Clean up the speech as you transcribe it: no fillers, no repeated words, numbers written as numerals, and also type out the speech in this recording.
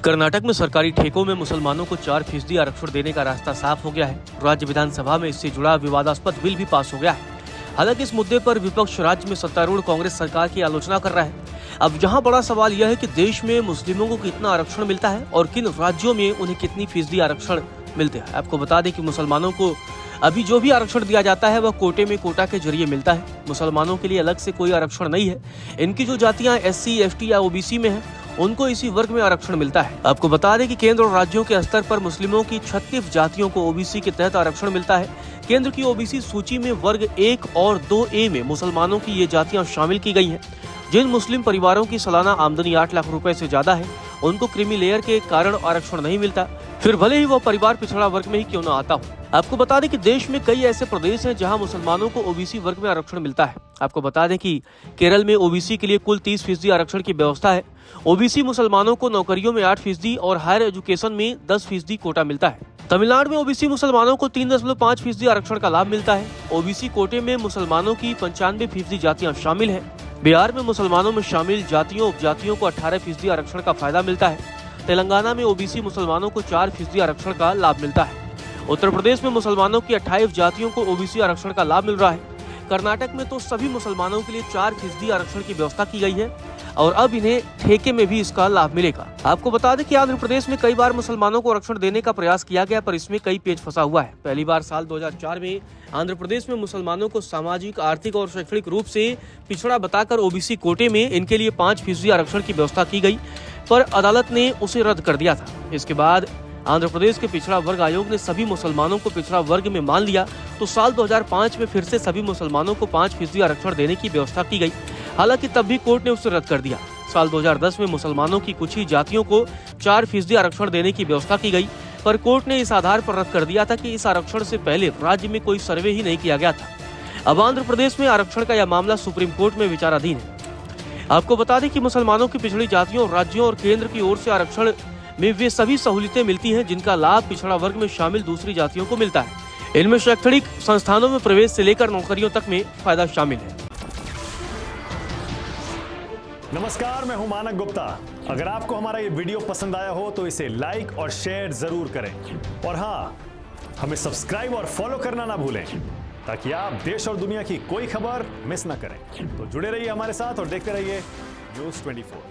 कर्नाटक में सरकारी ठेकों में मुसलमानों को 4% आरक्षण देने का रास्ता साफ हो गया है। राज्य विधानसभा में इससे जुड़ा विवादास्पद बिल भी पास हो गया है। हालांकि इस मुद्दे पर विपक्ष राज्य में सत्तारूढ़ कांग्रेस सरकार की आलोचना कर रहा है। अब यहाँ बड़ा सवाल यह है कि देश में मुस्लिमों को कितना आरक्षण मिलता है और किन राज्यों में उन्हें कितनी फीसदी आरक्षण मिलते हैं। आपको बता दें कि मुसलमानों को अभी जो भी आरक्षण दिया जाता है वह कोटे में कोटा के जरिए मिलता है। मुसलमानों के लिए अलग से कोई आरक्षण नहीं है। इनकी जो जातियां SC, ST या OBC में हैं, उनको इसी वर्ग में आरक्षण मिलता है। आपको बता दें कि केंद्र और राज्यों के स्तर पर मुस्लिमों की 36 जातियों को OBC के तहत आरक्षण मिलता है। केंद्र की OBC सूची में वर्ग 1 और 2A में मुसलमानों की ये जातियां शामिल की गई हैं। जिन मुस्लिम परिवारों की सालाना आमदनी 8 लाख रुपए से ज्यादा है, उनको क्रीमी लेयर के कारण आरक्षण नहीं मिलता, फिर भले ही वह परिवार पिछड़ा वर्ग में ही क्यों न आता हो। आपको बता दें कि देश में कई ऐसे प्रदेश हैं जहां मुसलमानों को OBC वर्ग में आरक्षण मिलता है। आपको बता दें कि केरल में OBC के लिए कुल 30% आरक्षण की व्यवस्था है। OBC मुसलमानों को नौकरियों में 8% और हायर एजुकेशन में 10% कोटा मिलता है। तमिलनाडु में OBC मुसलमानों को 3.5% आरक्षण का लाभ मिलता है। OBC कोटे में मुसलमानों की 95% जातियां शामिल हैं। बिहार में मुसलमानों में शामिल जातियों उपजातियों को 18% आरक्षण का फायदा मिलता है। तेलंगाना में OBC मुसलमानों को 4% आरक्षण का लाभ मिलता है। उत्तर प्रदेश में मुसलमानों की 28 जातियों को OBC आरक्षण का लाभ मिल रहा है। कर्नाटक में तो सभी मुसलमानों के लिए 4% आरक्षण की व्यवस्था की गई है और अब इन्हें ठेके में भी इसका लाभ मिलेगा। आपको बता दें कि आंध्र प्रदेश में कई बार मुसलमानों को आरक्षण देने का प्रयास किया गया, पर इसमें कई पेच फंसा हुआ है। पहली बार साल 2004 में आंध्र प्रदेश में मुसलमानों को सामाजिक, आर्थिक और शैक्षणिक रूप से पिछड़ा बताकर OBC कोटे में इनके लिए 5% आरक्षण की व्यवस्था की गई, पर अदालत ने उसे रद्द कर दिया था। इसके बाद आंध्र प्रदेश के पिछड़ा वर्ग आयोग ने सभी मुसलमानों को पिछड़ा वर्ग में मान लिया, तो साल 2005 में फिर से सभी मुसलमानों को 5% आरक्षण देने की व्यवस्था की गई। हालांकि तब भी कोर्ट ने उसे रद्द कर दिया। साल 2010 में मुसलमानों की कुछ ही जातियों को 4% आरक्षण देने की व्यवस्था की गई, पर कोर्ट ने इस आधार पर रद्द कर दिया था कि इस आरक्षण से पहले राज्य में कोई सर्वे ही नहीं किया गया था। अब आंध्र प्रदेश में आरक्षण का यह मामला सुप्रीम कोर्ट में विचाराधीन है। आपको बता दें कि मुसलमानों की पिछड़ी जातियों, राज्यों और केंद्र की ओर से आरक्षण में वे सभी सहूलियतें मिलती हैं जिनका लाभ पिछड़ा वर्ग में शामिल दूसरी जातियों को मिलता है। इनमें शैक्षणिक संस्थानों में प्रवेश से लेकर नौकरियों तक में फायदा शामिल है। नमस्कार, मैं हूं मानक गुप्ता। अगर आपको हमारा ये वीडियो पसंद आया हो तो इसे लाइक और शेयर जरूर करें, और हाँ, हमें सब्सक्राइब और फॉलो करना ना भूलें ताकि आप देश और दुनिया की कोई खबर मिस ना करें। तो जुड़े रहिए हमारे साथ और देखते रहिए News 24।